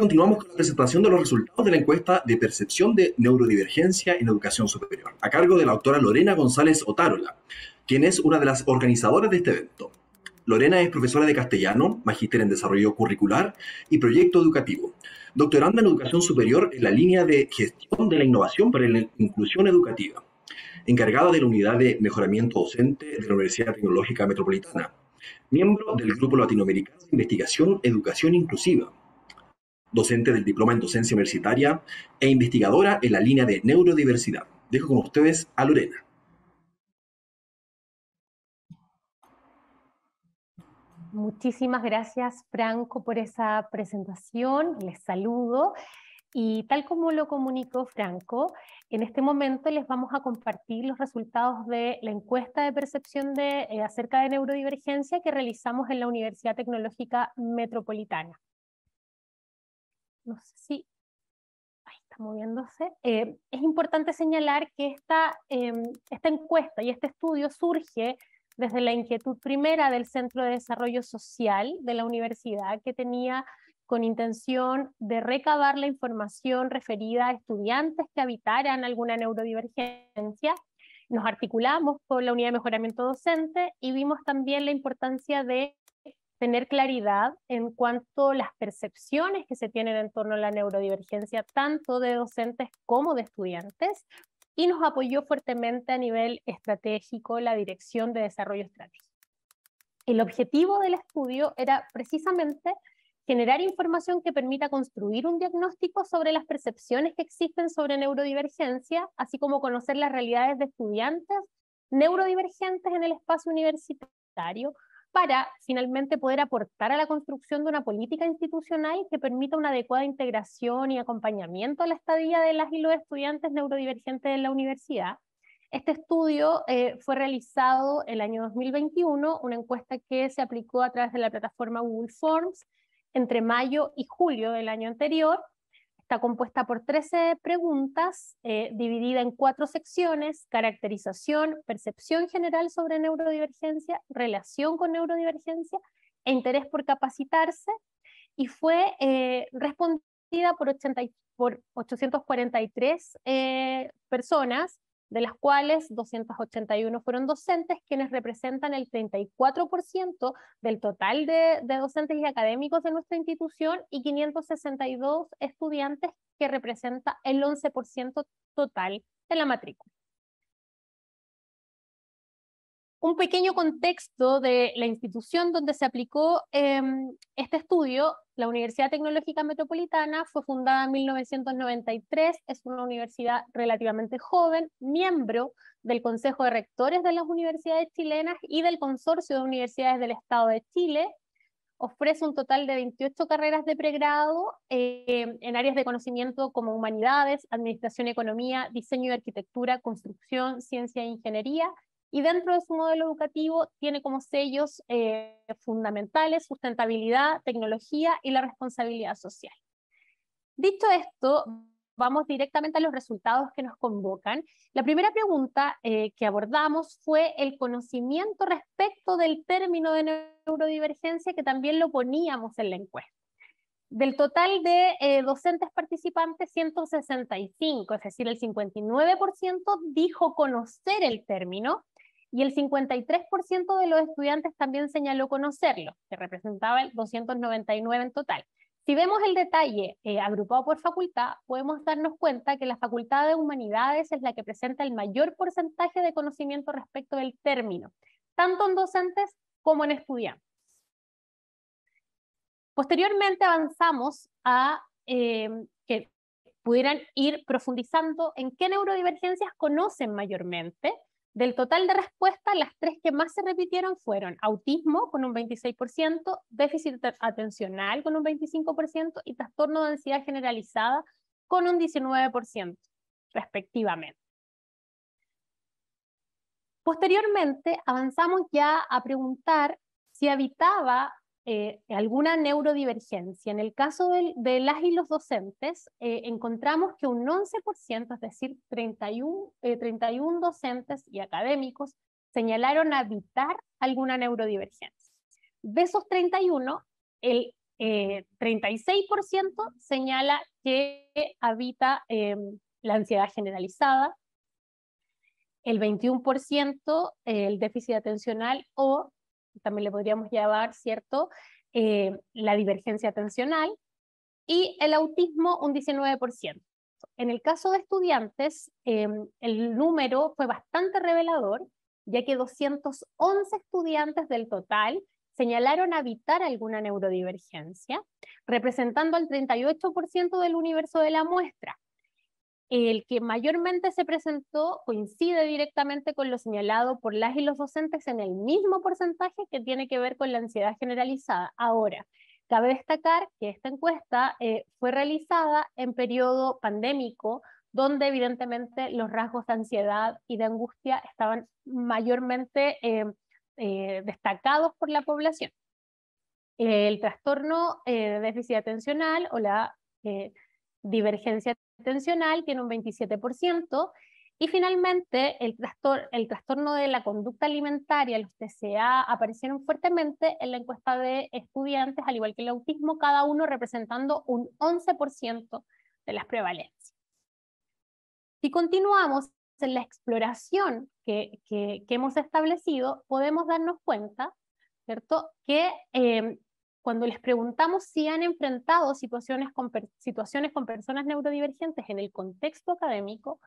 continuamos con la presentación de los resultados de la encuesta de percepción de neurodivergencia en educación superior, a cargo de la doctora Lorena González Otárola, quien es una de las organizadoras de este evento. Lorena es profesora de castellano, magíster en desarrollo curricular y proyecto educativo, doctoranda en educación superior en la línea de gestión de la innovación para la inclusión educativa, encargada de la unidad de mejoramiento docente de la Universidad Tecnológica Metropolitana, miembro del Grupo Latinoamericano de Investigación Educación Inclusiva, docente del diploma en docencia universitaria e investigadora en la línea de neurodiversidad. Dejo con ustedes a Lorena. Muchísimas gracias, Franco, por esa presentación. Les saludo. Y tal como lo comunicó Franco, en este momento les vamos a compartir los resultados de la encuesta de percepción acerca de neurodivergencia que realizamos en la Universidad Tecnológica Metropolitana. No sé si... Ahí está moviéndose. Es importante señalar que esta encuesta y este estudio surge desde la inquietud primera del Centro de Desarrollo Social de la universidad, que tenía con intención de recabar la información referida a estudiantes que habitaran alguna neurodivergencia. Nos articulamos con la unidad de mejoramiento docente y vimos también la importancia de tener claridad en cuanto a las percepciones que se tienen en torno a la neurodivergencia, tanto de docentes como de estudiantes, y nos apoyó fuertemente a nivel estratégico la Dirección de Desarrollo Estratégico. El objetivo del estudio era precisamente generar información que permita construir un diagnóstico sobre las percepciones que existen sobre neurodivergencia, así como conocer las realidades de estudiantes neurodivergentes en el espacio universitario, para finalmente poder aportar a la construcción de una política institucional que permita una adecuada integración y acompañamiento a la estadía de las y los estudiantes neurodivergentes en la universidad. Este estudio fue realizado el año 2021, una encuesta que se aplicó a través de la plataforma Google Forms entre mayo y julio del año anterior. Está compuesta por 13 preguntas, dividida en 4 secciones: caracterización, percepción general sobre neurodivergencia, relación con neurodivergencia e interés por capacitarse, y fue respondida por 843 personas, de las cuales 281 fueron docentes, quienes representan el 34% del total de docentes y académicos de nuestra institución, y 562 estudiantes, que representa el 11% total de la matrícula. Un pequeño contexto de la institución donde se aplicó este estudio: la Universidad Tecnológica Metropolitana fue fundada en 1993, es una universidad relativamente joven, miembro del Consejo de Rectores de las Universidades Chilenas y del Consorcio de Universidades del Estado de Chile. Ofrece un total de 28 carreras de pregrado en áreas de conocimiento como humanidades, administración y economía, diseño y arquitectura, construcción, ciencia e ingeniería, y dentro de su modelo educativo tiene como sellos fundamentales sustentabilidad, tecnología y la responsabilidad social. Dicho esto, vamos directamente a los resultados que nos convocan. La primera pregunta que abordamos fue el conocimiento respecto del término de neurodivergencia, que también lo poníamos en la encuesta. Del total de docentes participantes, 165, es decir, el 59%, dijo conocer el término, y el 53% de los estudiantes también señaló conocerlo, que representaba el 299 en total. Si vemos el detalle agrupado por facultad, podemos darnos cuenta que la Facultad de Humanidades es la que presenta el mayor porcentaje de conocimiento respecto del término, tanto en docentes como en estudiantes. Posteriormente avanzamos a que pudieran ir profundizando en qué neurodivergencias conocen mayormente. Del total de respuestas, las 3 que más se repitieron fueron autismo con un 26%, déficit atencional con un 25% y trastorno de ansiedad generalizada con un 19%, respectivamente. Posteriormente avanzamos ya a preguntar si habitaba alguna neurodivergencia. En el caso de las y los docentes, encontramos que un 11%, es decir, 31 docentes y académicos, señalaron habitar alguna neurodivergencia. De esos 31, el 36% señala que habita la ansiedad generalizada, el 21% el déficit atencional, o también le podríamos llamar, ¿cierto?, la divergencia atencional, y el autismo un 19%. En el caso de estudiantes, el número fue bastante revelador, ya que 211 estudiantes del total señalaron habitar alguna neurodivergencia, representando al 38% del universo de la muestra. El que mayormente se presentó coincide directamente con lo señalado por las y los docentes en el mismo porcentaje, que tiene que ver con la ansiedad generalizada. Ahora, cabe destacar que esta encuesta fue realizada en periodo pandémico, donde evidentemente los rasgos de ansiedad y de angustia estaban mayormente destacados por la población. El trastorno de déficit atencional o la divergencia atencional tiene un 27%, y finalmente el trastorno de la conducta alimentaria, los TCA, aparecieron fuertemente en la encuesta de estudiantes, al igual que el autismo, cada uno representando un 11% de las prevalencias. Si continuamos en la exploración que hemos establecido, podemos darnos cuenta, ¿cierto?, que cuando les preguntamos si han enfrentado situaciones con personas neurodivergentes en el contexto académico,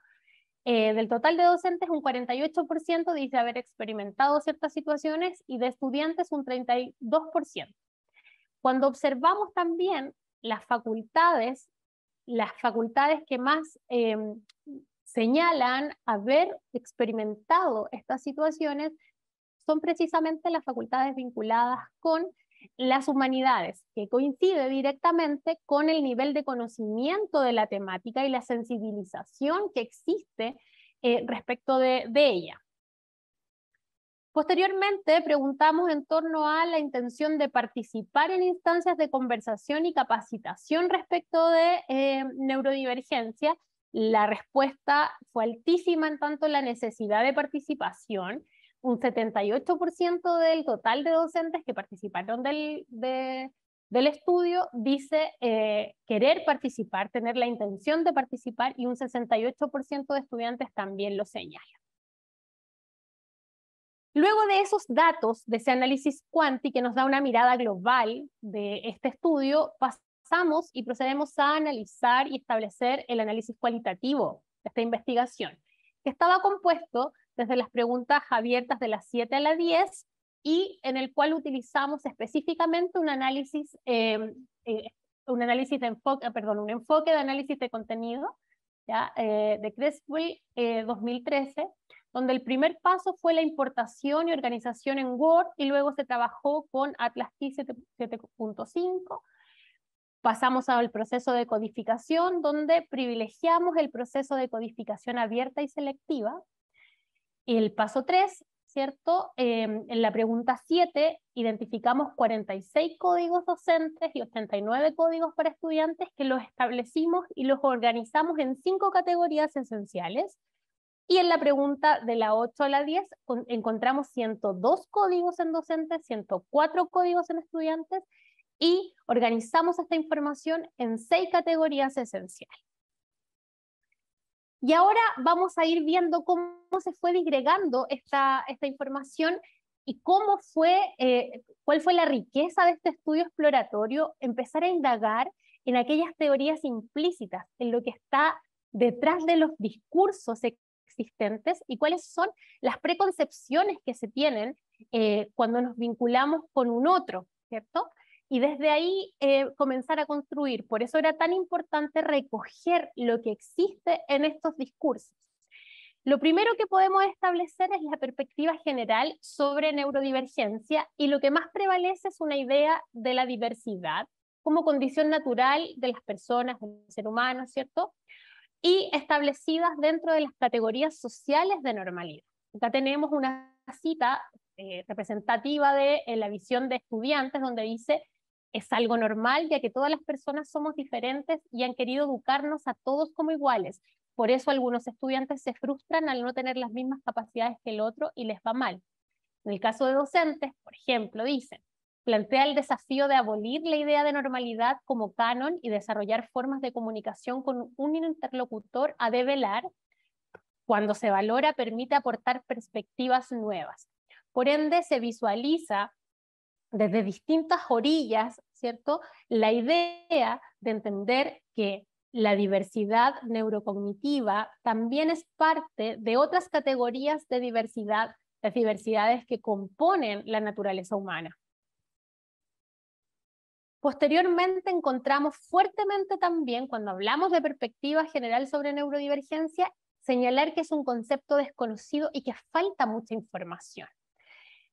del total de docentes un 48% dice haber experimentado ciertas situaciones, y de estudiantes un 32%. Cuando observamos también las facultades que más señalan haber experimentado estas situaciones son precisamente las facultades vinculadas con las humanidades, que coincide directamente con el nivel de conocimiento de la temática y la sensibilización que existe respecto de ella. Posteriormente preguntamos en torno a la intención de participar en instancias de conversación y capacitación respecto de neurodivergencia. La respuesta fue altísima en tanto la necesidad de participación. Un 78% del total de docentes que participaron del estudio dice querer participar, tener la intención de participar, y un 68% de estudiantes también lo señala. Luego de esos datos, de ese análisis cuanti que nos da una mirada global de este estudio, pasamos y procedemos a analizar y establecer el análisis cualitativo de esta investigación, que estaba compuesto desde las preguntas abiertas de las 7 a las 10, y en el cual utilizamos específicamente un enfoque de análisis de contenido, ¿ya? De Creswell 2013, donde el primer paso fue la importación y organización en Word, y luego se trabajó con Atlas Key 7.5. Pasamos al proceso de codificación, donde privilegiamos el proceso de codificación abierta y selectiva. Y el paso 3, ¿cierto? En la pregunta 7 identificamos 46 códigos docentes y 89 códigos para estudiantes, que los establecimos y los organizamos en 5 categorías esenciales. Y en la pregunta de la 8 a la 10 encontramos 102 códigos en docentes, 104 códigos en estudiantes, y organizamos esta información en 6 categorías esenciales. Y ahora vamos a ir viendo cómo se fue disgregando esta información y cuál fue la riqueza de este estudio exploratorio, empezar a indagar en aquellas teorías implícitas, en lo que está detrás de los discursos existentes y cuáles son las preconcepciones que se tienen cuando nos vinculamos con un otro, ¿cierto? Y desde ahí comenzar a construir. Por eso era tan importante recoger lo que existe en estos discursos. Lo primero que podemos establecer es la perspectiva general sobre neurodivergencia, y lo que más prevalece es una idea de la diversidad como condición natural de las personas, del ser humano, ¿cierto? Y establecidas dentro de las categorías sociales de normalidad. Acá tenemos una cita representativa de la visión de estudiantes, donde dice: es algo normal, ya que todas las personas somos diferentes y han querido educarnos a todos como iguales. Por eso algunos estudiantes se frustran al no tener las mismas capacidades que el otro y les va mal. En el caso de docentes, por ejemplo, dicen: plantea el desafío de abolir la idea de normalidad como canon y desarrollar formas de comunicación con un interlocutor a develar. Cuando se valora, permite aportar perspectivas nuevas. Por ende, se visualiza desde distintas orillas, ¿cierto?, la idea de entender que la diversidad neurocognitiva también es parte de otras categorías de diversidad, las diversidades que componen la naturaleza humana. Posteriormente encontramos fuertemente también, cuando hablamos de perspectiva general sobre neurodivergencia, señalar que es un concepto desconocido y que falta mucha información.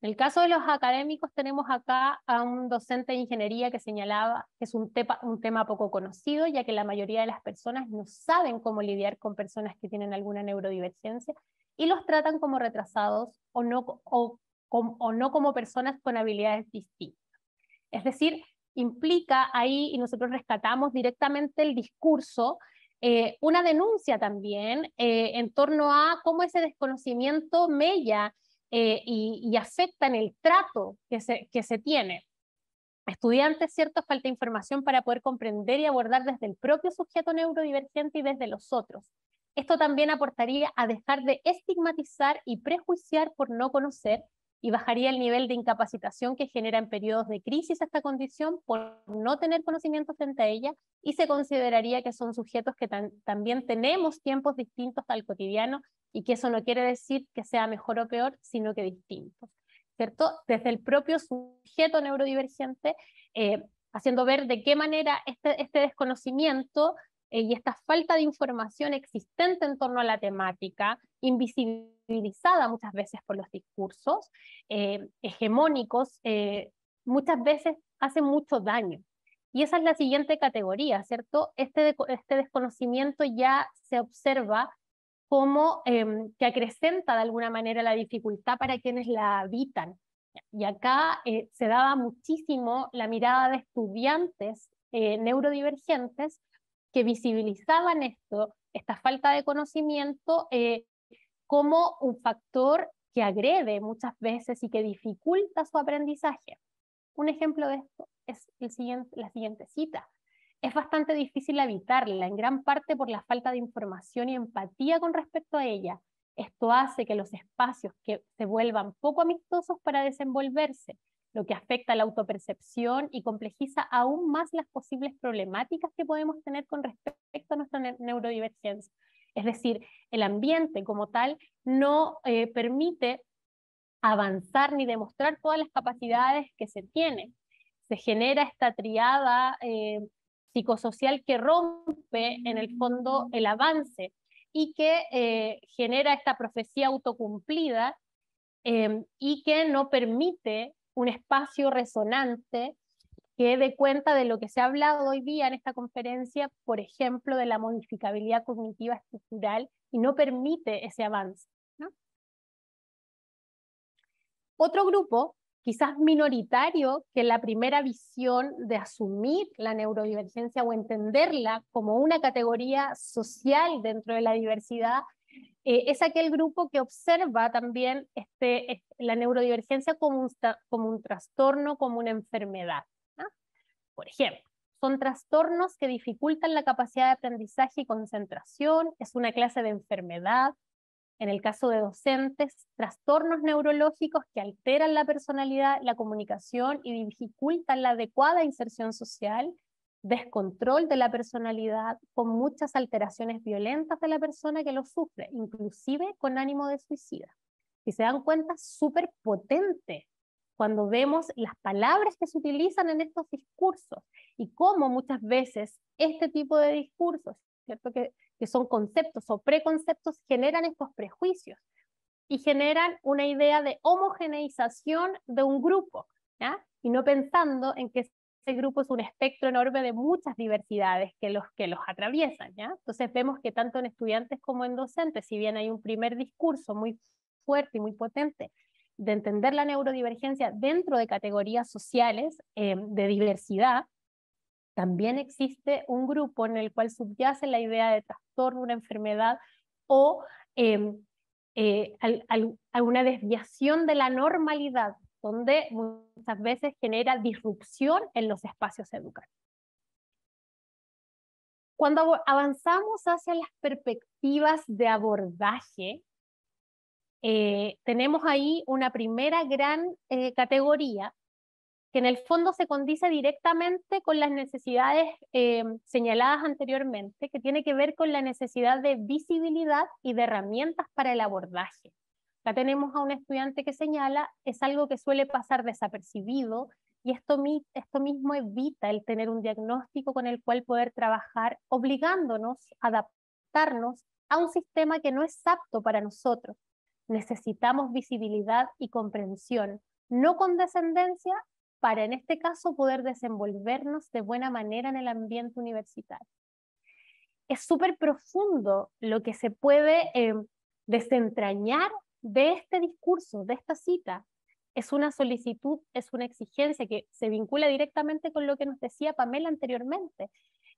En el caso de los académicos tenemos acá a un docente de ingeniería que señalaba que es un tema poco conocido, ya que la mayoría de las personas no saben cómo lidiar con personas que tienen alguna neurodivergencia y los tratan como retrasados o no como personas con habilidades distintas. Es decir, implica ahí, y nosotros rescatamos directamente el discurso, una denuncia también en torno a cómo ese desconocimiento mella y afecta en el trato que se tiene. Estudiantes, ¿cierto? Falta información para poder comprender y abordar desde el propio sujeto neurodivergente y desde los otros. Esto también aportaría a dejar de estigmatizar y prejuiciar por no conocer, y bajaría el nivel de incapacitación que genera en periodos de crisis esta condición por no tener conocimiento frente a ella, y se consideraría que son sujetos que también tenemos tiempos distintos al cotidiano, y que eso no quiere decir que sea mejor o peor, sino que distintos, ¿cierto? Desde el propio sujeto neurodivergente, haciendo ver de qué manera este desconocimiento y esta falta de información existente en torno a la temática, invisibilizada muchas veces por los discursos hegemónicos, muchas veces hace mucho daño. Y esa es la siguiente categoría, ¿cierto? Este desconocimiento ya se observa como que acrecenta de alguna manera la dificultad para quienes la habitan. Y acá se daba muchísimo la mirada de estudiantes neurodivergentes que visibilizaban esta falta de conocimiento como un factor que agrede muchas veces y que dificulta su aprendizaje. Un ejemplo de esto es la siguiente cita. Es bastante difícil evitarla, en gran parte por la falta de información y empatía con respecto a ella. Esto hace que los espacios se vuelvan poco amistosos para desenvolverse, lo que afecta a la autopercepción y complejiza aún más las posibles problemáticas que podemos tener con respecto a nuestra neurodivergencia. Es decir, el ambiente como tal no permite avanzar ni demostrar todas las capacidades que se tienen. Se genera esta triada psicosocial que rompe en el fondo el avance y que genera esta profecía autocumplida y que no permite un espacio resonante que dé cuenta de lo que se ha hablado hoy día en esta conferencia, por ejemplo, de la modificabilidad cognitiva estructural, y no permite ese avance, ¿no? Otro grupo, quizás minoritario, que la primera visión de asumir la neurodivergencia o entenderla como una categoría social dentro de la diversidad, es aquel grupo que observa también la neurodivergencia como un trastorno, como una enfermedad, ¿no? Por ejemplo, son trastornos que dificultan la capacidad de aprendizaje y concentración, es una clase de enfermedad. En el caso de docentes, trastornos neurológicos que alteran la personalidad, la comunicación y dificultan la adecuada inserción social, descontrol de la personalidad con muchas alteraciones violentas de la persona que lo sufre, inclusive con ánimo de suicida. Si se dan cuenta, es súper potente cuando vemos las palabras que se utilizan en estos discursos y cómo muchas veces este tipo de discursos, ¿cierto?, que son conceptos o preconceptos, generan estos prejuicios y generan una idea de homogeneización de un grupo, ¿ya? Y no pensando en que ese grupo es un espectro enorme de muchas diversidades que los atraviesan, ¿ya? Entonces vemos que tanto en estudiantes como en docentes, si bien hay un primer discurso muy fuerte y muy potente de entender la neurodivergencia dentro de categorías sociales de diversidad, también existe un grupo en el cual subyace la idea de trastorno, una enfermedad o alguna desviación de la normalidad, donde muchas veces genera disrupción en los espacios educativos. Cuando avanzamos hacia las perspectivas de abordaje, tenemos ahí una primera gran categoría que en el fondo se condice directamente con las necesidades señaladas anteriormente, que tiene que ver con la necesidad de visibilidad y de herramientas para el abordaje. Acá tenemos a un estudiante que señala, es algo que suele pasar desapercibido, y esto mismo evita el tener un diagnóstico con el cual poder trabajar, obligándonos a adaptarnos a un sistema que no es apto para nosotros. Necesitamos visibilidad y comprensión, no condescendencia, para en este caso poder desenvolvernos de buena manera en el ambiente universitario. Es súper profundo lo que se puede desentrañar de este discurso, de esta cita. Es una solicitud, es una exigencia que se vincula directamente con lo que nos decía Pamela anteriormente.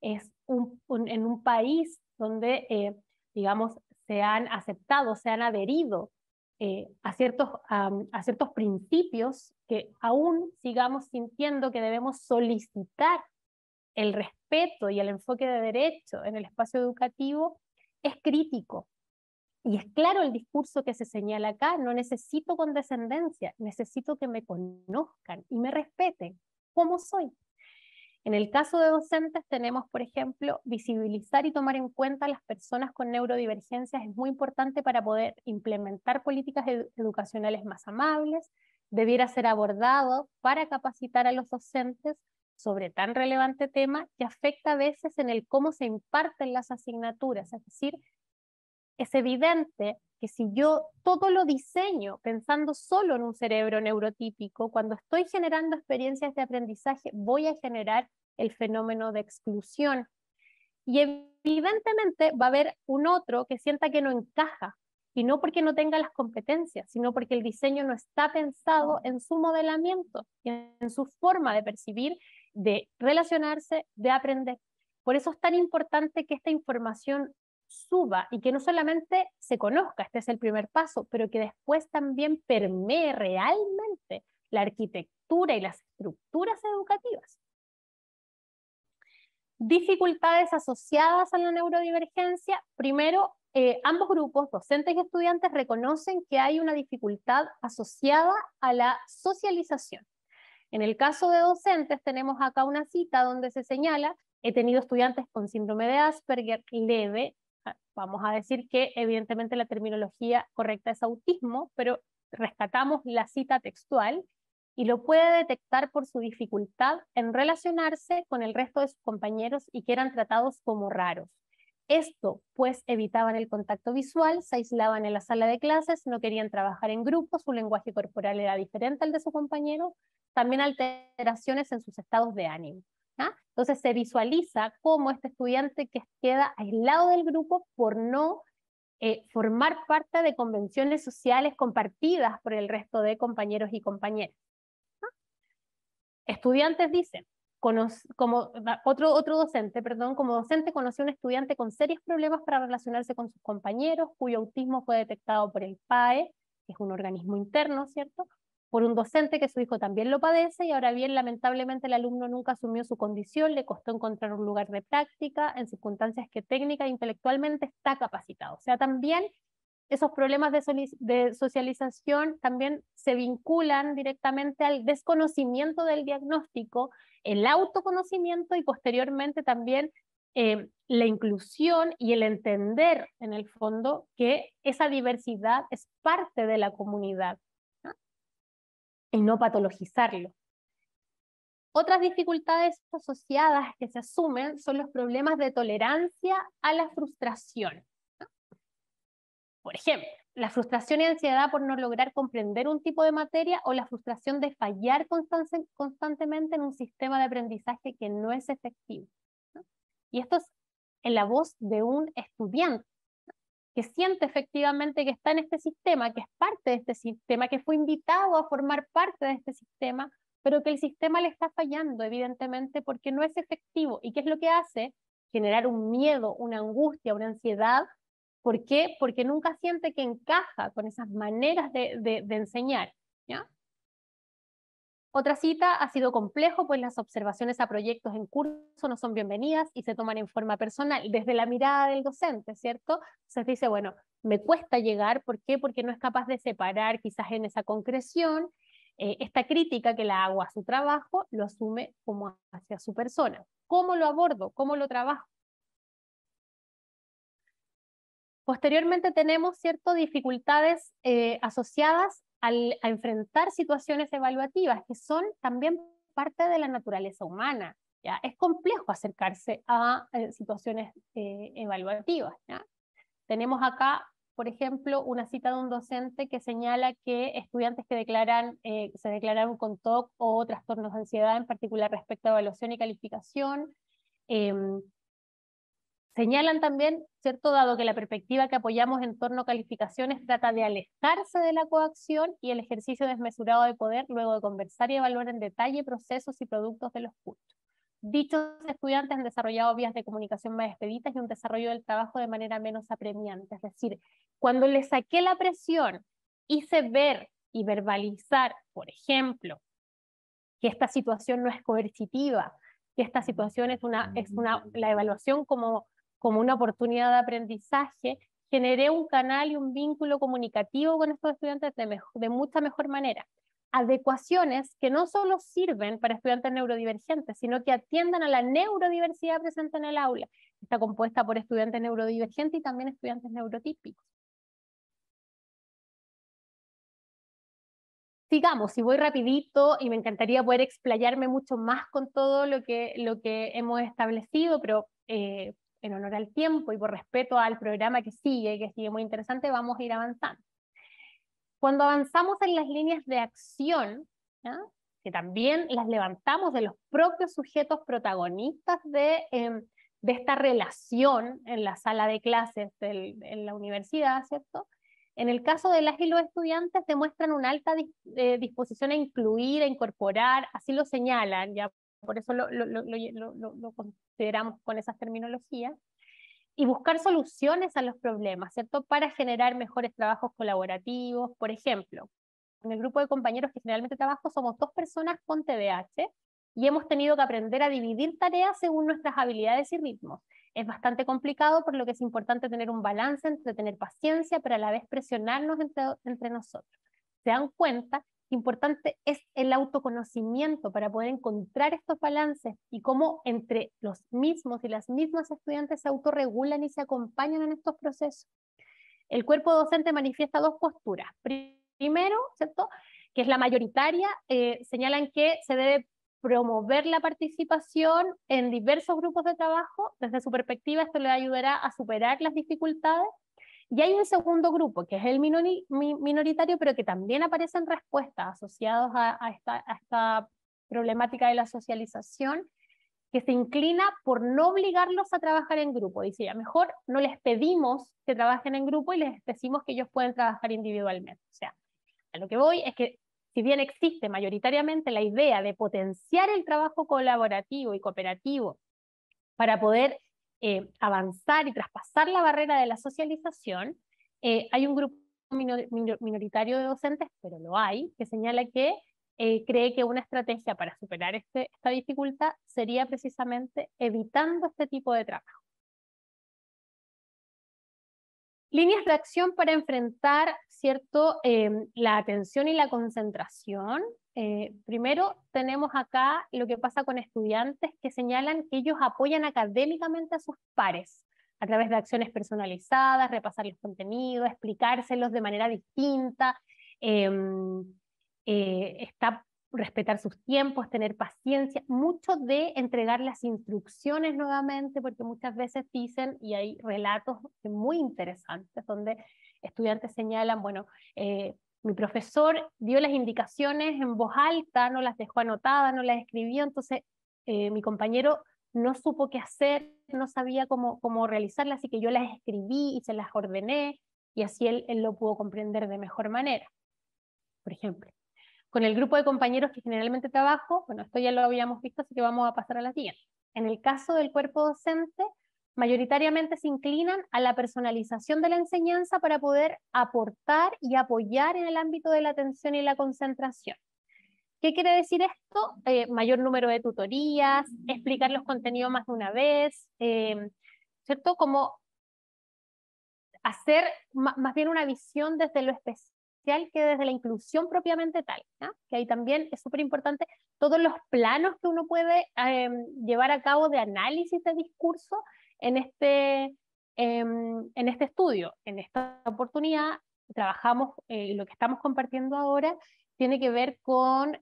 Es en un país donde, digamos, se han aceptado, se han adherido a ciertos principios que aún sigamos sintiendo que debemos solicitar el respeto y el enfoque de derecho en el espacio educativo, es crítico. Y es claro el discurso que se señala acá: no necesito condescendencia, necesito que me conozcan y me respeten como soy. En el caso de docentes tenemos, por ejemplo, visibilizar y tomar en cuenta a las personas con neurodivergencias es muy importante para poder implementar políticas educacionales más amables. Debiera ser abordado para capacitar a los docentes sobre tan relevante tema que afecta a veces en el cómo se imparten las asignaturas. Es decir, es evidente que si yo todo lo diseño pensando solo en un cerebro neurotípico, cuando estoy generando experiencias de aprendizaje, voy a generar el fenómeno de exclusión. Y evidentemente va a haber un otro que sienta que no encaja, y no porque no tenga las competencias, sino porque el diseño no está pensado en su modelamiento, en su forma de percibir, de relacionarse, de aprender. Por eso es tan importante que esta información suba y que no solamente se conozca, este es el primer paso, pero que después también permee realmente la arquitectura y las estructuras educativas. Dificultades asociadas a la neurodivergencia. Primero, ambos grupos, docentes y estudiantes, reconocen que hay una dificultad asociada a la socialización. En el caso de docentes tenemos acá una cita donde se señala: he tenido estudiantes con síndrome de Asperger leve. Vamos a decir que evidentemente la terminología correcta es autismo, pero rescatamos la cita textual, y lo puede detectar por su dificultad en relacionarse con el resto de sus compañeros y que eran tratados como raros. Esto, pues, evitaban el contacto visual, se aislaban en la sala de clases, no querían trabajar en grupos, su lenguaje corporal era diferente al de su compañero, también alteraciones en sus estados de ánimo. Entonces se visualiza cómo este estudiante que queda aislado del grupo por no formar parte de convenciones sociales compartidas por el resto de compañeros y compañeras. Estudiantes dicen, otro docente, perdón, como docente conocí a un estudiante con serios problemas para relacionarse con sus compañeros, cuyo autismo fue detectado por el PAE, que es un organismo interno, ¿cierto?, por un docente que su hijo también lo padece, y ahora bien, lamentablemente el alumno nunca asumió su condición, le costó encontrar un lugar de práctica en circunstancias que técnica e intelectualmente está capacitado. O sea, también esos problemas de socialización también se vinculan directamente al desconocimiento del diagnóstico, el autoconocimiento y posteriormente también la inclusión y el entender en el fondo que esa diversidad es parte de la comunidad, ¿no? Y no patologizarlo. Otras dificultades asociadas que se asumen son los problemas de tolerancia a la frustración. Por ejemplo, la frustración y ansiedad por no lograr comprender un tipo de materia, o la frustración de fallar constantemente en un sistema de aprendizaje que no es efectivo, ¿no? Y esto es en la voz de un estudiante que siente efectivamente que está en este sistema, que es parte de este sistema, que fue invitado a formar parte de este sistema, pero que el sistema le está fallando, evidentemente, porque no es efectivo. ¿Y qué es lo que hace? Generar un miedo, una angustia, una ansiedad. ¿Por qué? Porque nunca siente que encaja con esas maneras de enseñar, ¿ya? Otra cita: ha sido complejo, pues las observaciones a proyectos en curso no son bienvenidas y se toman en forma personal, desde la mirada del docente, ¿cierto? Entonces dice, bueno, me cuesta llegar, ¿por qué? Porque no es capaz de separar quizás en esa concreción esta crítica que la hago a su trabajo, lo asume como hacia su persona. ¿Cómo lo abordo? ¿Cómo lo trabajo? Posteriormente tenemos, ¿cierto?, dificultades asociadas a enfrentar situaciones evaluativas, que son también parte de la naturaleza humana. ¿Ya? Es complejo acercarse a situaciones evaluativas. ¿Ya? Tenemos acá, por ejemplo, una cita de un docente que señala que estudiantes que se declararon con TOC o trastornos de ansiedad, en particular respecto a evaluación y calificación, señalan también, ¿cierto?, dado que la perspectiva que apoyamos en torno a calificaciones trata de alejarse de la coacción y el ejercicio desmesurado de poder, luego de conversar y evaluar en detalle procesos y productos de los cursos. Dichos estudiantes han desarrollado vías de comunicación más expeditas y un desarrollo del trabajo de manera menos apremiante. Es decir, cuando le saqué la presión, hice ver y verbalizar, por ejemplo, que esta situación no es coercitiva, que esta situación la evaluación como una oportunidad de aprendizaje, generé un canal y un vínculo comunicativo con estos estudiantes de mucha mejor manera. Adecuaciones que no solo sirven para estudiantes neurodivergentes, sino que atiendan a la neurodiversidad presente en el aula. Está compuesta por estudiantes neurodivergentes y también estudiantes neurotípicos. Sigamos, y voy rapidito, y me encantaría poder explayarme mucho más con todo lo que hemos establecido, pero en honor al tiempo y por respeto al programa que sigue muy interesante, vamos a ir avanzando. Cuando avanzamos en las líneas de acción, ¿ya?, que también las levantamos de los propios sujetos protagonistas de esta relación en la sala de clases en la universidad, ¿cierto? En el caso de las y los estudiantes demuestran una alta disposición a incluir, a incorporar, así lo señalan, ya por eso lo consideramos con esas terminologías, y buscar soluciones a los problemas, ¿cierto?, para generar mejores trabajos colaborativos. Por ejemplo, en el grupo de compañeros que generalmente trabajo somos 2 personas con TDAH y hemos tenido que aprender a dividir tareas según nuestras habilidades y ritmos. Es bastante complicado, por lo que es importante tener un balance entre tener paciencia, pero a la vez presionarnos entre nosotros. ¿Se dan cuenta? Importante es el autoconocimiento para poder encontrar estos balances y cómo entre los mismos y las mismas estudiantes se autorregulan y se acompañan en estos procesos. El cuerpo docente manifiesta 2 posturas. Primero, ¿cierto?, que es la mayoritaria, señalan que se debe promover la participación en diversos grupos de trabajo. Desde su perspectiva, esto le ayudará a superar las dificultades. Y hay un segundo grupo, que es el minoritario, pero que también aparecen respuestas asociadas a esta problemática de la socialización, que se inclina por no obligarlos a trabajar en grupo. Dice, ya mejor no les pedimos que trabajen en grupo y les decimos que ellos pueden trabajar individualmente. O sea, a lo que voy es que, si bien existe mayoritariamente la idea de potenciar el trabajo colaborativo y cooperativo para poder avanzar y traspasar la barrera de la socialización, hay un grupo minoritario de docentes, pero lo hay, que señala que cree que una estrategia para superar esta dificultad sería precisamente evitando este tipo de trabajo. Líneas de acción para enfrentar, ¿cierto?, la atención y la concentración. Primero tenemos acá lo que pasa con estudiantes que señalan que ellos apoyan académicamente a sus pares a través de acciones personalizadas, repasar los contenidos, explicárselos de manera distinta, respetar sus tiempos, tener paciencia, mucho de entregar las instrucciones nuevamente, porque muchas veces dicen, y hay relatos muy interesantes, donde estudiantes señalan, bueno, mi profesor dio las indicaciones en voz alta, no las dejó anotadas, no las escribió, entonces mi compañero no supo qué hacer, no sabía cómo realizarlas, así que yo las escribí y se las ordené, y así él lo pudo comprender de mejor manera, por ejemplo. Con el grupo de compañeros que generalmente trabajo, bueno, esto ya lo habíamos visto, así que vamos a pasar a la siguiente. En el caso del cuerpo docente, mayoritariamente se inclinan a la personalización de la enseñanza para poder aportar y apoyar en el ámbito de la atención y la concentración. ¿Qué quiere decir esto? Mayor número de tutorías, explicar los contenidos más de una vez, ¿cierto? Como hacer más bien una visión desde lo especial que desde la inclusión propiamente tal, ¿ya? Que ahí también es súper importante todos los planos que uno puede llevar a cabo de análisis de discurso en este estudio. En esta oportunidad trabajamos, lo que estamos compartiendo ahora tiene que ver con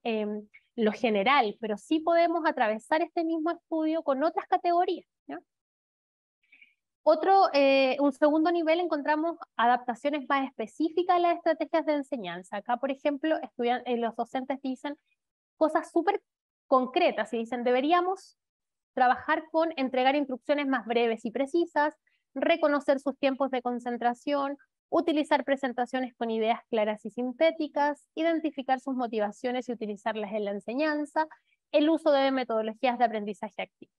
lo general, pero sí podemos atravesar este mismo estudio con otras categorías, ¿ya? Un segundo nivel encontramos adaptaciones más específicas a las estrategias de enseñanza. Acá, por ejemplo, los docentes dicen cosas súper concretas y dicen, deberíamos trabajar con entregar instrucciones más breves y precisas, reconocer sus tiempos de concentración, utilizar presentaciones con ideas claras y sintéticas, identificar sus motivaciones y utilizarlas en la enseñanza, el uso de metodologías de aprendizaje activo.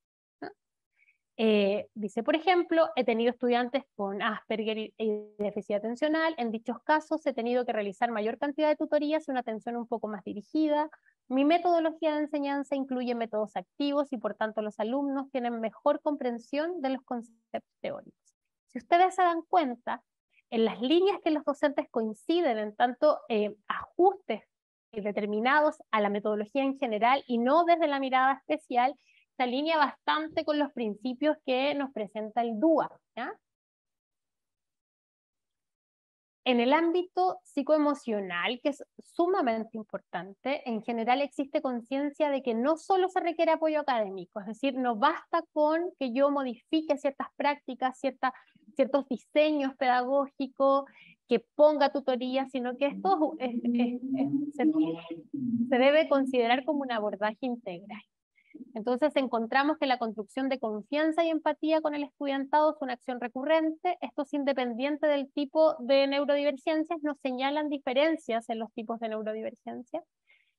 Dice, por ejemplo, he tenido estudiantes con Asperger y déficit atencional. En dichos casos he tenido que realizar mayor cantidad de tutorías y una atención un poco más dirigida. Mi metodología de enseñanza incluye métodos activos y por tanto los alumnos tienen mejor comprensión de los conceptos teóricos. Si ustedes se dan cuenta, en las líneas que los docentes coinciden en tanto ajustes determinados a la metodología en general y no desde la mirada especial, se alinea bastante con los principios que nos presenta el DUA, ¿ya? En el ámbito psicoemocional, que es sumamente importante, en general existe conciencia de que no solo se requiere apoyo académico, es decir, no basta con que yo modifique ciertas prácticas, ciertos diseños pedagógicos, que ponga tutorías, sino que esto se debe considerar como un abordaje integral. Entonces encontramos que la construcción de confianza y empatía con el estudiantado es una acción recurrente. Esto es independiente del tipo de neurodivergencias, nos señalan diferencias en los tipos de neurodivergencia.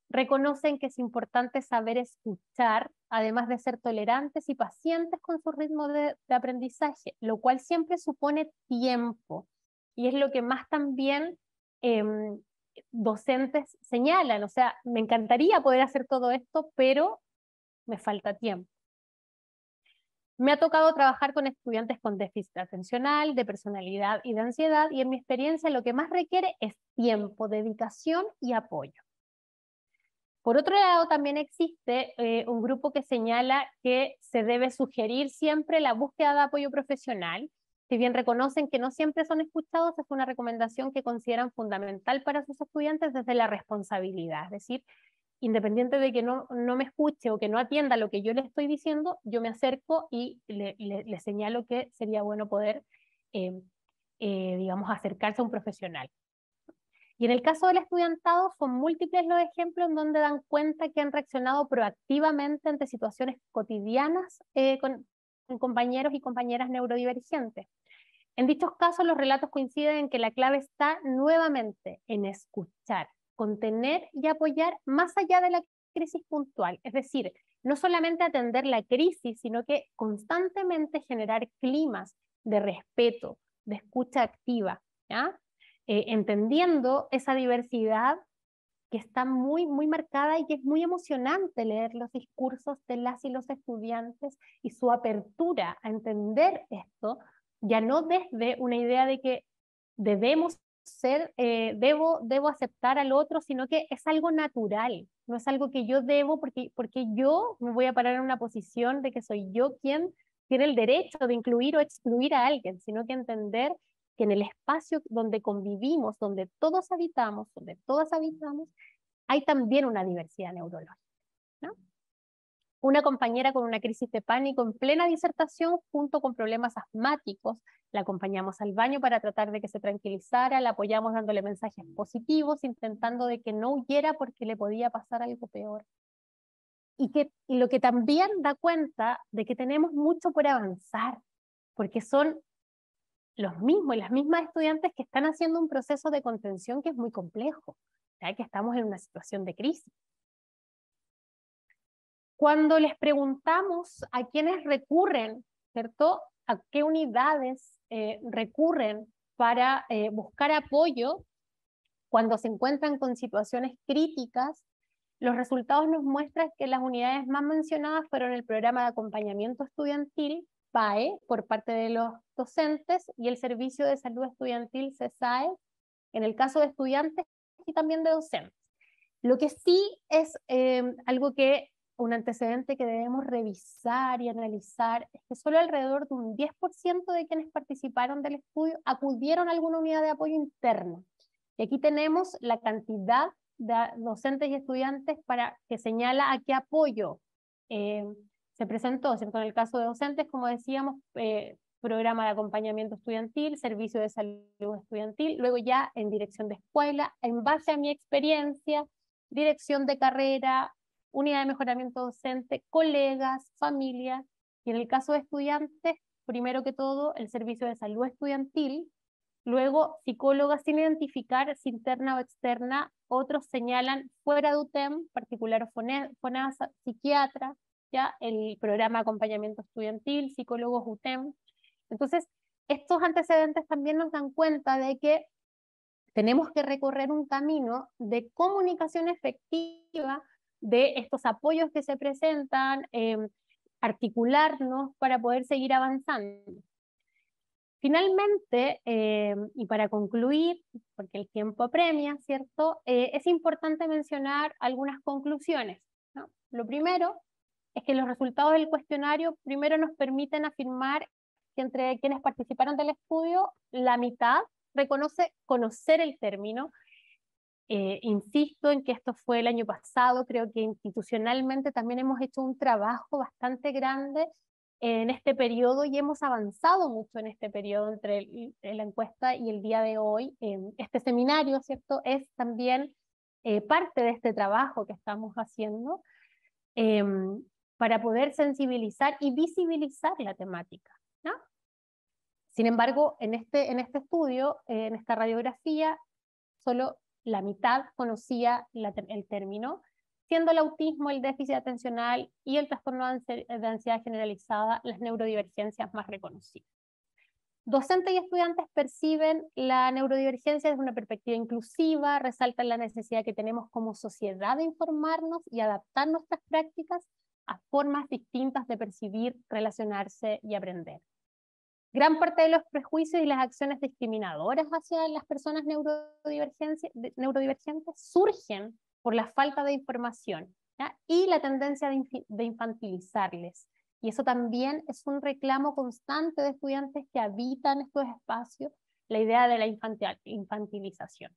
Reconocen que es importante saber escuchar, además de ser tolerantes y pacientes con su ritmo de aprendizaje, lo cual siempre supone tiempo. Y es lo que más también docentes señalan. O sea, me encantaría poder hacer todo esto, pero me falta tiempo. Me ha tocado trabajar con estudiantes con déficit atencional, de personalidad y de ansiedad, y en mi experiencia lo que más requiere es tiempo, dedicación y apoyo. Por otro lado, también existe un grupo que señala que se debe sugerir siempre la búsqueda de apoyo profesional. Si bien reconocen que no siempre son escuchados, es una recomendación que consideran fundamental para sus estudiantes desde la responsabilidad, es decir, independiente de que no me escuche o que no atienda lo que yo le estoy diciendo, yo me acerco y le señalo que sería bueno poder, digamos, acercarse a un profesional. Y en el caso del estudiantado, son múltiples los ejemplos en donde dan cuenta que han reaccionado proactivamente ante situaciones cotidianas con compañeros y compañeras neurodivergentes. En dichos casos, los relatos coinciden en que la clave está nuevamente en escuchar, contener y apoyar más allá de la crisis puntual. Es decir, no solamente atender la crisis, sino que constantemente generar climas de respeto, de escucha activa, ¿ya? Entendiendo esa diversidad que está muy, muy marcada y que es muy emocionante leer los discursos de las y los estudiantes y su apertura a entender esto, ya no desde una idea de que debemos ser, debo aceptar al otro, sino que es algo natural, no es algo que yo debo porque yo me voy a parar en una posición de que soy yo quien tiene el derecho de incluir o excluir a alguien, sino que entender que en el espacio donde convivimos, donde todos habitamos, donde todas habitamos, hay también una diversidad neurológica, ¿no? Una compañera con una crisis de pánico en plena disertación junto con problemas asmáticos, la acompañamos al baño para tratar de que se tranquilizara, la apoyamos dándole mensajes positivos, intentando de que no huyera porque le podía pasar algo peor. Y lo que también da cuenta de que tenemos mucho por avanzar, porque son los mismos y las mismas estudiantes que están haciendo un proceso de contención que es muy complejo, ya que estamos en una situación de crisis. Cuando les preguntamos a quiénes recurren, ¿cierto? ¿A qué unidades recurren para buscar apoyo cuando se encuentran con situaciones críticas? Los resultados nos muestran que las unidades más mencionadas fueron el programa de acompañamiento estudiantil, PAE, por parte de los docentes, y el Servicio de Salud Estudiantil, CESAE, en el caso de estudiantes y también de docentes. Lo que sí es algo que, un antecedente que debemos revisar y analizar, es que solo alrededor de un 10% de quienes participaron del estudio acudieron a alguna unidad de apoyo interno. Y aquí tenemos la cantidad de docentes y estudiantes que señala a qué apoyo se presentó, ¿cierto? En el caso de docentes, como decíamos, programa de acompañamiento estudiantil, servicio de salud estudiantil, luego ya en dirección de escuela, en base a mi experiencia, dirección de carrera, unidad de mejoramiento docente, colegas, familia, y en el caso de estudiantes, primero que todo, el servicio de salud estudiantil, luego psicóloga sin identificar si interna o externa, otros señalan fuera de UTEM, particular FONASA, psiquiatra, ya el programa de acompañamiento estudiantil, psicólogos UTEM. Entonces, estos antecedentes también nos dan cuenta de que tenemos que recorrer un camino de comunicación efectiva de estos apoyos que se presentan, articularnos para poder seguir avanzando. Finalmente, y para concluir, porque el tiempo apremia, ¿cierto? Es importante mencionar algunas conclusiones, ¿no? Lo primero es que los resultados del cuestionario primero nos permiten afirmar que entre quienes participaron del estudio, la mitad reconoce conocer el término. Insisto en que esto fue el año pasado, creo que institucionalmente también hemos hecho un trabajo bastante grande en este periodo y hemos avanzado mucho en este periodo entre la encuesta y el día de hoy. Este seminario, ¿cierto?, es también parte de este trabajo que estamos haciendo para poder sensibilizar y visibilizar la temática, ¿no? Sin embargo, en este estudio, en esta radiografía, solo la mitad conocía el término, siendo el autismo, el déficit atencional y el trastorno de ansiedad generalizada las neurodivergencias más reconocidas. Docentes y estudiantes perciben la neurodivergencia desde una perspectiva inclusiva, resaltan la necesidad que tenemos como sociedad de informarnos y adaptar nuestras prácticas a formas distintas de percibir, relacionarse y aprender. Gran parte de los prejuicios y las acciones discriminadoras hacia las personas neurodivergentes surgen por la falta de información, ¿ya?, y la tendencia de infantilizarles. Y eso también es un reclamo constante de estudiantes que habitan estos espacios, la idea de la infantilización.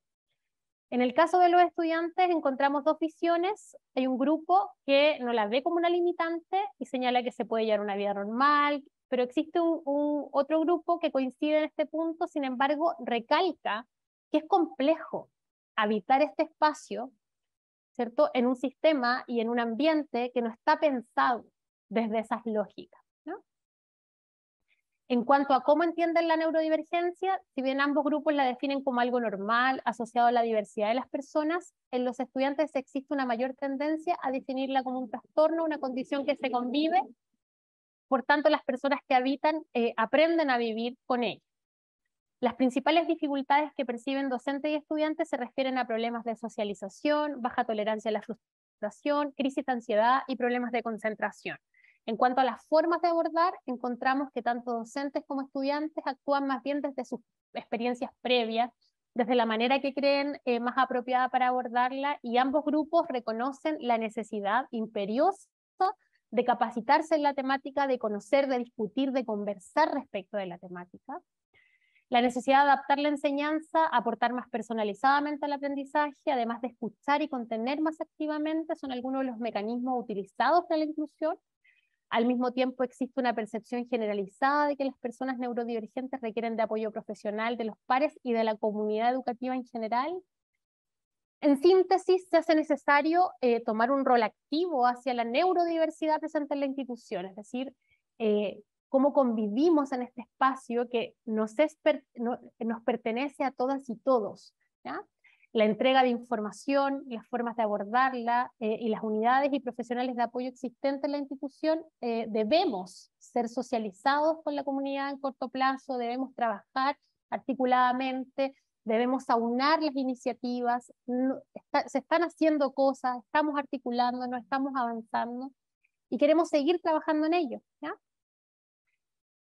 En el caso de los estudiantes encontramos dos visiones. Hay un grupo que no la ve como una limitante y señala que se puede llevar una vida normal, pero existe otro grupo que coincide en este punto, sin embargo, recalca que es complejo habitar este espacio, ¿cierto?, en un sistema y en un ambiente que no está pensado desde esas lógicas, ¿no? En cuanto a cómo entienden la neurodivergencia, si bien ambos grupos la definen como algo normal, asociado a la diversidad de las personas, en los estudiantes existe una mayor tendencia a definirla como un trastorno, una condición que se convive. Por tanto, las personas que habitan aprenden a vivir con ella. Las principales dificultades que perciben docentes y estudiantes se refieren a problemas de socialización, baja tolerancia a la frustración, crisis de ansiedad y problemas de concentración. En cuanto a las formas de abordar, encontramos que tanto docentes como estudiantes actúan más bien desde sus experiencias previas, desde la manera que creen más apropiada para abordarla, y ambos grupos reconocen la necesidad imperiosa de capacitarse en la temática, de conocer, de discutir, de conversar respecto de la temática. La necesidad de adaptar la enseñanza, aportar más personalizadamente al aprendizaje, además de escuchar y contener más activamente, son algunos de los mecanismos utilizados para la inclusión. Al mismo tiempo existe una percepción generalizada de que las personas neurodivergentes requieren de apoyo profesional de los pares y de la comunidad educativa en general. En síntesis, se hace necesario tomar un rol activo hacia la neurodiversidad presente en la institución, es decir, cómo convivimos en este espacio que nos pertenece a todas y todos, ¿ya? La entrega de información, las formas de abordarla y las unidades y profesionales de apoyo existentes en la institución debemos ser socializados con la comunidad en corto plazo, debemos trabajar articuladamente, debemos aunar las iniciativas, se están haciendo cosas, estamos articulándonos, estamos avanzando y queremos seguir trabajando en ello, ¿ya?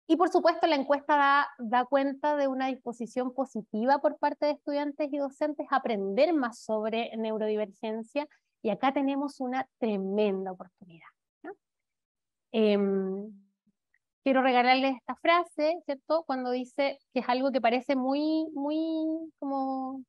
Y por supuesto la encuesta da cuenta de una disposición positiva por parte de estudiantes y docentes a aprender más sobre neurodivergencia, y acá tenemos una tremenda oportunidad, ¿no? Quiero regalarles esta frase, ¿cierto? Cuando dice que es algo que parece muy, muy como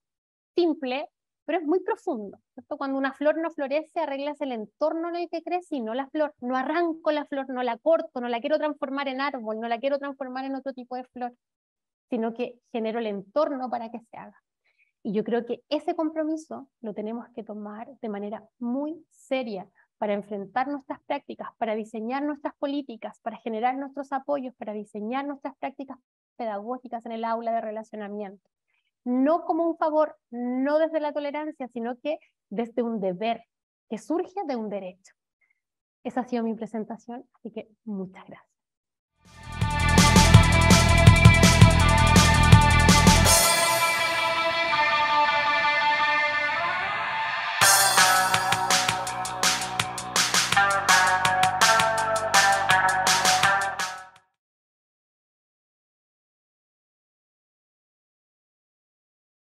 simple, pero es muy profundo, ¿cierto? Cuando una flor no florece, arreglas el entorno en el que crece y no la flor. No arranco la flor, no la corto, no la quiero transformar en árbol, no la quiero transformar en otro tipo de flor, sino que genero el entorno para que se haga. Y yo creo que ese compromiso lo tenemos que tomar de manera muy seria para enfrentar nuestras prácticas, para diseñar nuestras políticas, para generar nuestros apoyos, para diseñar nuestras prácticas pedagógicas en el aula de relacionamiento. No como un favor, no desde la tolerancia, sino que desde un deber que surge de un derecho. Esa ha sido mi presentación, así que muchas gracias.